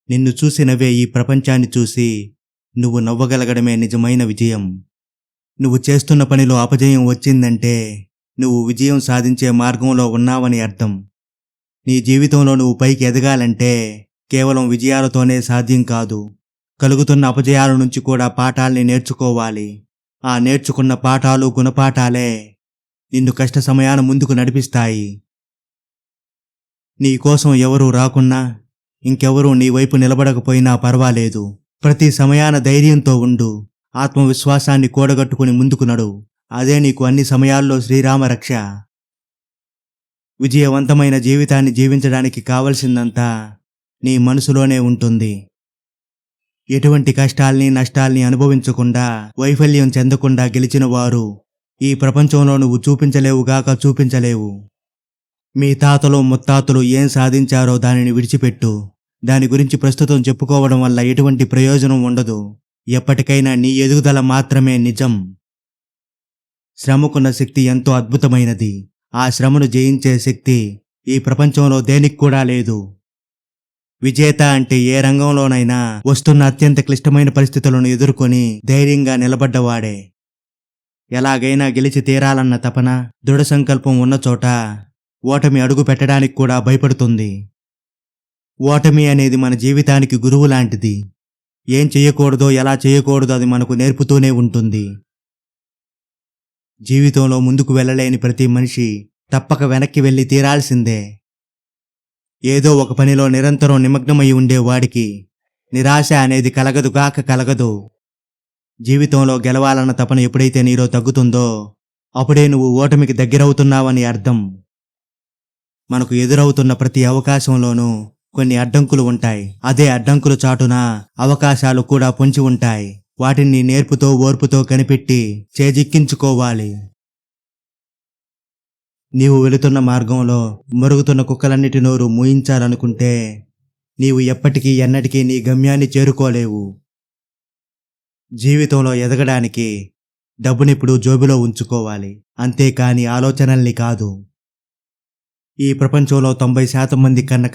నిన్ను చూసి నవ్వే ఈ ప్రపంచాన్ని చూసి నువ్వు నవ్వగలగడమే నిజమైన విజయం. నువ్వు చేస్తున్న పనిలో అపజయం వచ్చిందంటే నువ్వు విజయం సాధించే మార్గంలో ఉన్నావని అర్థం. నీ జీవితంలో నువ్వు పైకి ఎదగాలంటే కేవలం విజయాలతోనే సాధ్యం కాదు. కలుగుతున్న అపజయాల నుంచి కూడా పాఠాల్ని నేర్చుకోవాలి. ఆ నేర్చుకున్న పాఠాలు గుణపాఠాలే నిన్ను కష్ట సమయాన ముందుకు నడిపిస్తాయి. నీ కోసం ఎవరూ రాకున్నా, ఇంకెవరూ నీ వైపు నిలబడకపోయినా పర్వాలేదు. ప్రతి సమయాన ధైర్యంతో ఉండు. ఆత్మవిశ్వాసాన్ని కూడగట్టుకుని ముందుకు నడు. అదే నీకు అన్ని సమయాల్లో శ్రీరామ రక్ష. విజయవంతమైన జీవితాన్ని జీవించడానికి కావలసిందంతా నీ మనసులోనే ఉంటుంది. ఎటువంటి కష్టాల్ని నష్టాల్ని అనుభవించకుండా, వైఫల్యం చెందకుండా గెలిచిన వారు ఈ ప్రపంచంలో నువ్వు చూపించలేవుగాక చూపించలేవు. మీ తాతలు ముత్తాతలు ఏం సాధించారో దానిని విడిచిపెట్టు. దాని గురించి ప్రస్తుతం చెప్పుకోవడం వల్ల ఎటువంటి ప్రయోజనం ఉండదు. ఎప్పటికైనా నీ ఎదుగుదల మాత్రమే నిజం. శ్రమకున్న శక్తి ఎంతో అద్భుతమైనది. ఆ శ్రమను జయించే శక్తి ఈ ప్రపంచంలో దేనికి కూడా లేదు. విజేత అంటే ఏ రంగంలోనైనా వస్తున్న అత్యంత క్లిష్టమైన పరిస్థితులను ఎదుర్కొని ధైర్యంగా నిలబడ్డవాడే. ఎలాగైనా గెలిచి తీరాలన్న తపన, దృఢ సంకల్పం ఉన్న చోట ఓటమి అడుగు పెట్టడానికి కూడా భయపడుతుంది. ఓటమి అనేది మన జీవితానికి గురువు లాంటిది. ఏం చేయకూడదో, ఎలా చేయకూడదో అది మనకు నేర్పుతూనే ఉంటుంది. జీవితంలో ముందుకు వెళ్ళలేని ప్రతి మనిషి తప్పక వెనక్కి వెళ్ళి తీరాల్సిందే. ఏదో ఒక పనిలో నిరంతరం నిమగ్నమై ఉండేవాడికి నిరాశ అనేది కలగదు. జీవితంలో గెలవాలన్న తపన ఎప్పుడైతే నీలో తగ్గుతుందో అప్పుడే నువ్వు ఓటమికి దగ్గరవుతున్నావని అర్థం. మనకు ఎదురవుతున్న ప్రతి అవకాశంలోనూ కొన్ని అడ్డంకులు ఉంటాయి. అదే అడ్డంకుల చాటున అవకాశాలు కూడా పొంచి ఉంటాయి. వాటిని నేర్పుతో ఓర్పుతో కనిపెట్టి చేజిక్కించుకోవాలి. నీవు వెళుతున్న మార్గంలో మరుగుతున్న కుక్కలన్నిటి నోరు మూయించాలనుకుంటే నీవు ఎప్పటికీ ఎన్నటికీ నీ గమ్యాన్ని చేరుకోలేవు. జీవితంలో ఎదగడానికి డబ్బునిప్పుడు జోబులో ఉంచుకోవాలి, అంతేకాని ఆలోచనల్ని కాదు. ఈ ప్రపంచంలో 90% మంది కన్న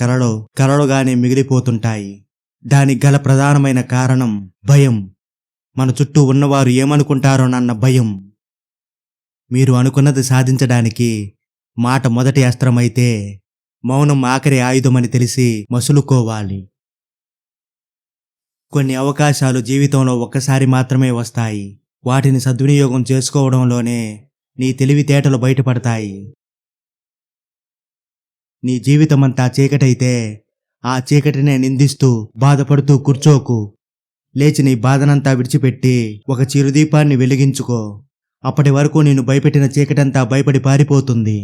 కలలుగానే మిగిలిపోతుంటాయి. దానికి గల ప్రధానమైన కారణం భయం. మన చుట్టూ ఉన్నవారు ఏమనుకుంటారోనన్న భయం. మీరు అనుకున్నది సాధించడానికి మాట మొదటి అస్త్రమైతే మౌనం ఆఖరి ఆయుధమని తెలిసి మసులుకోవాలి. కొన్ని అవకాశాలు జీవితంలో ఒక్కసారి మాత్రమే వస్తాయి. వాటిని సద్వినియోగం చేసుకోవడంలోనే నీ తెలివితేటలు బయటపడతాయి. నీ జీవితమంతా చీకటైతే ఆ చీకటినే నిందిస్తూ బాధపడుతూ కూర్చోకు. లేచి నీ బాధనంతా విడిచిపెట్టి ఒక చిరుదీపాన్ని వెలిగించుకో. అప్పటి వరకు నిన్ను భయపెట్టిన చీకటంతా భయపడి పారిపోతుంది.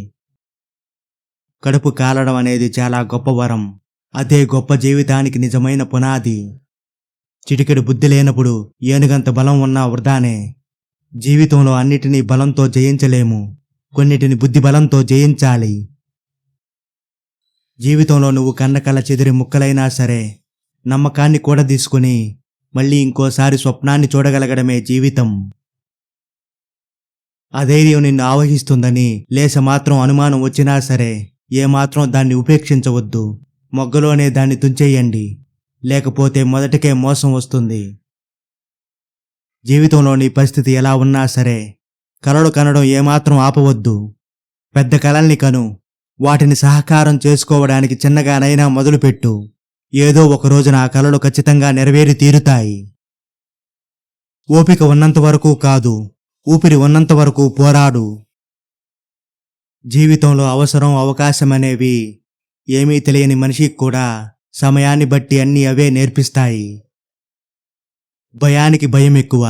కడుపు కాలడం అనేది చాలా గొప్ప వరం. అదే గొప్ప జీవితానికి నిజమైన పునాది. చిటికెడు బుద్ధి లేనప్పుడు ఏనుగంత బలం ఉన్నా వృధానే. జీవితంలో అన్నిటినీ బలంతో జయించలేము, కొన్నిటిని బుద్ధి బలంతో జయించాలి. జీవితంలో నువ్వు కన్నకల చెదిరి ముక్కలైనా సరే నమ్మకాన్ని కూడా తీసుకుని మళ్ళీ ఇంకోసారి స్వప్నాన్ని చూడగలగడమే జీవితం. అధైర్యం నిన్ను ఆవహిస్తుందని లేసమాత్రం అనుమానం వచ్చినా సరే ఏమాత్రం దాన్ని ఉపేక్షించవద్దు. మొగ్గలోనే దాన్ని తుంచేయండి, లేకపోతే మొదటికే మోసం వస్తుంది. జీవితంలో నీ పరిస్థితి ఎలా ఉన్నా సరే కలలు కనడం ఏమాత్రం ఆపవద్దు. పెద్ద కలల్ని కను, వాటిని సహకారం చేసుకోవడానికి చిన్నగానైనా మొదలుపెట్టు. ఏదో ఒక రోజున ఆ కలలు ఖచ్చితంగా నెరవేరి తీరుతాయి. ఓపిక ఉన్నంతవరకు కాదు, ఊపిరి ఉన్నంతవరకు పోరాడు. జీవితంలో అవసరం, అవకాశం అనేవి ఏమీ తెలియని మనిషికి కూడా సమయాన్ని బట్టి అన్నీ అవే నేర్పిస్తాయి. భయానికి భయం ఎక్కువ,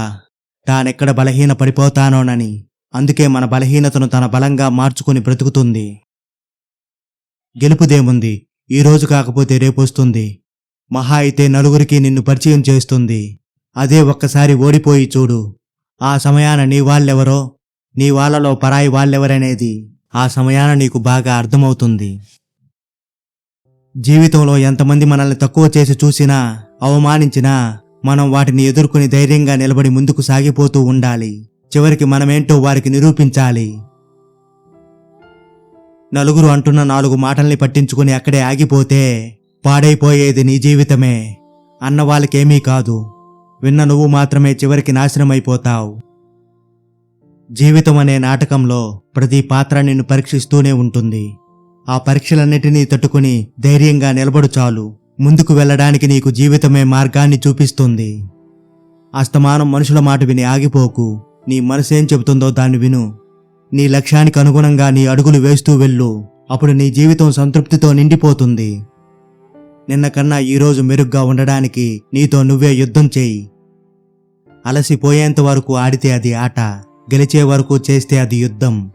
తానెక్కడ బలహీన పడిపోతానోనని. అందుకే మన బలహీనతను తన బలంగా మార్చుకుని బ్రతుకుతుంది. గెలుపుదేముంది, ఈరోజు కాకపోతే రేపొస్తుంది. మహా అయితే నలుగురికి నిన్ను పరిచయం చేస్తుంది. అదే ఒక్కసారి ఓడిపోయి చూడు. ఆ సమయాన నీ వాళ్ళెవరో, నీ వాళ్ళలో పరాయి వాళ్ళెవరనేది ఆ సమయాన నీకు బాగా అర్థమవుతుంది. జీవితంలో ఎంతమంది మనల్ని తక్కువ చేసి చూసినా, అవమానించినా మనం వాటిని ఎదుర్కొని ధైర్యంగా నిలబడి ముందుకు సాగిపోతూ ఉండాలి. చివరికి మనమేంటో వారికి నిరూపించాలి. నలుగురు అంటున్న 4 మాటల్ని పట్టించుకుని అక్కడే ఆగిపోతే పాడైపోయేది నీ జీవితమే. అన్న వాళ్ళకేమీ కాదు. విన్న నువ్వు మాత్రమే చివరికి నాశనమైపోతావు. జీవితం అనే నాటకంలో ప్రతి పాత్ర నిన్ను పరీక్షిస్తూనే ఉంటుంది. ఆ పరీక్షలన్నిటినీ తట్టుకుని ధైర్యంగా నిలబడు చాలు. ముందుకు వెళ్ళడానికి నీకు జీవితమే మార్గాన్ని చూపిస్తుంది. అస్తమానం మనుషుల మాట విని ఆగిపోకు. నీ మనసేం చెబుతుందో దాన్ని విను. నీ లక్ష్యానికి అనుగుణంగా నీ అడుగులు వేస్తూ వెళ్ళు. అప్పుడు నీ జీవితం సంతృప్తితో నిండిపోతుంది. నిన్న కన్నా ఈరోజు మెరుగ్గా ఉండడానికి నీతో నువ్వే యుద్ధం చేయి. అలసిపోయేంత వరకు ఆడితే అది ఆట, గెలిచే వరకు చేస్తే అది యుద్ధం.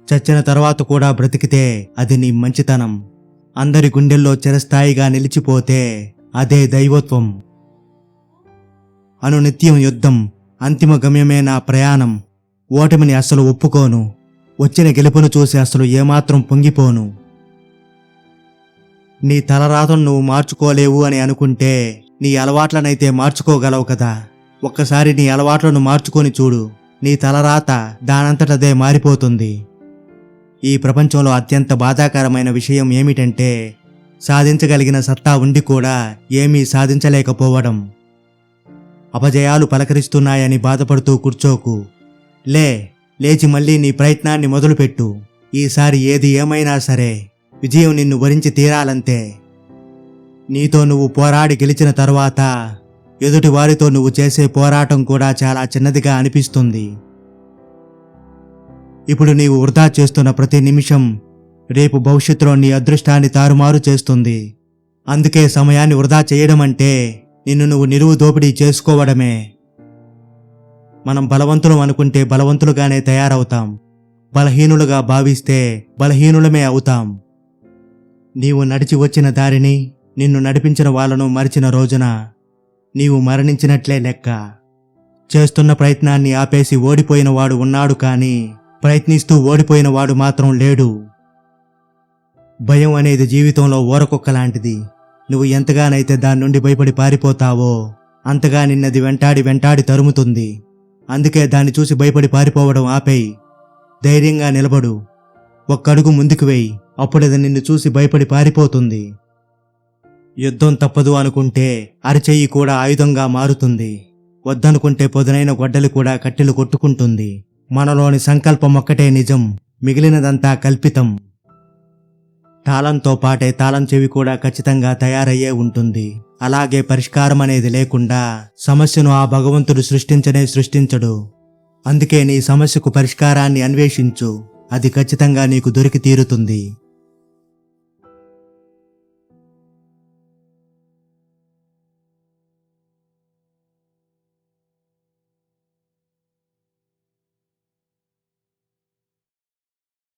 చచ్చిన తర్వాత కూడా బ్రతికితే అది నీ మంచితనం. అందరి గుండెల్లో చిరస్థాయిగా నిలిచిపోతే అదే దైవత్వం. అనునిత్యం యుద్ధం, అంతిమ గమ్యమే నా ప్రయాణం. ఓటమిని అస్సలు ఒప్పుకోను. వచ్చిన గెలుపును చూసి అసలు ఏమాత్రం పొంగిపోను. నీ తలరాతను నువ్వు మార్చుకోలేవు అని అనుకుంటే నీ అలవాట్లనైతే మార్చుకోగలవు కదా. ఒక్కసారి నీ అలవాట్లను మార్చుకొని చూడు. నీ తలరాత దానంతటదే మారిపోతుంది. ఈ ప్రపంచంలో అత్యంత బాధాకరమైన విషయం ఏమిటంటే సాధించగలిగిన సత్తా ఉండి కూడా ఏమీ సాధించలేకపోవడం. అపజయాలు పలకరిస్తున్నాయని బాధపడుతూ కూర్చోకు. లేచి మళ్ళీ నీ ప్రయత్నాన్ని మొదలుపెట్టు. ఈసారి ఏది ఏమైనా సరే విజయం నిన్ను వరించి తీరాలంతే. నీతో నువ్వు పోరాడి గెలిచిన తరువాత ఎదుటి వారితో నువ్వు చేసే పోరాటం కూడా చాలా చిన్నదిగా అనిపిస్తుంది. ఇప్పుడు నీవు వృధా చేస్తున్న ప్రతి నిమిషం రేపు భవిష్యత్తులో నీ అదృష్టాన్ని తారుమారు చేస్తుంది. అందుకే సమయాన్ని వృధా చేయడం అంటే నిన్ను నువ్వు నిలువు దోపిడీ చేసుకోవడమే. మనం బలవంతులం అనుకుంటే బలవంతులుగానే తయారవుతాం. బలహీనులుగా భావిస్తే బలహీనులమే అవుతాం. నీవు నడిచి వచ్చిన దారిని, నిన్ను నడిపించిన వాళ్ళను మరిచిన రోజున నీవు మరణించినట్లే లెక్క. చేస్తున్న ప్రయత్నాన్ని ఆపేసి ఓడిపోయిన వాడు ఉన్నాడు, కానీ ప్రయత్నిస్తూ ఓడిపోయిన వాడు మాత్రం లేడు. భయం అనేది జీవితంలో ఊరకుక్క లాంటిది. నువ్వు ఎంతగానైతే దాని నుండి భయపడి పారిపోతావో అంతగా నిన్నది వెంటాడి తరుముతుంది. అందుకే దాన్ని చూసి భయపడి పారిపోవడం ఆపేయి. ధైర్యంగా నిలబడు. ఒక్కడుగు ముందుకు వేయి. అప్పుడది నిన్ను చూసి భయపడి పారిపోతుంది. యుద్ధం తప్పదు అనుకుంటే అరచెయ్యి కూడా ఆయుధంగా మారుతుంది. వద్దనుకుంటే పొదునైన గొడ్డలి కూడా కట్టెలు కొట్టుకుంటుంది. మనలోని సంకల్పం ఒక్కటే నిజం, మిగిలినదంతా కల్పితం. తాళంతో పాటే తాళం చెవి కూడా ఖచ్చితంగా తయారయ్యే ఉంటుంది. అలాగే పరిష్కారం అనేది లేకుండా సమస్యను ఆ భగవంతుడు సృష్టించడు. అందుకే నీ సమస్యకు పరిష్కారాన్ని అన్వేషించు. అది ఖచ్చితంగా నీకు దొరికి తీరుతుంది.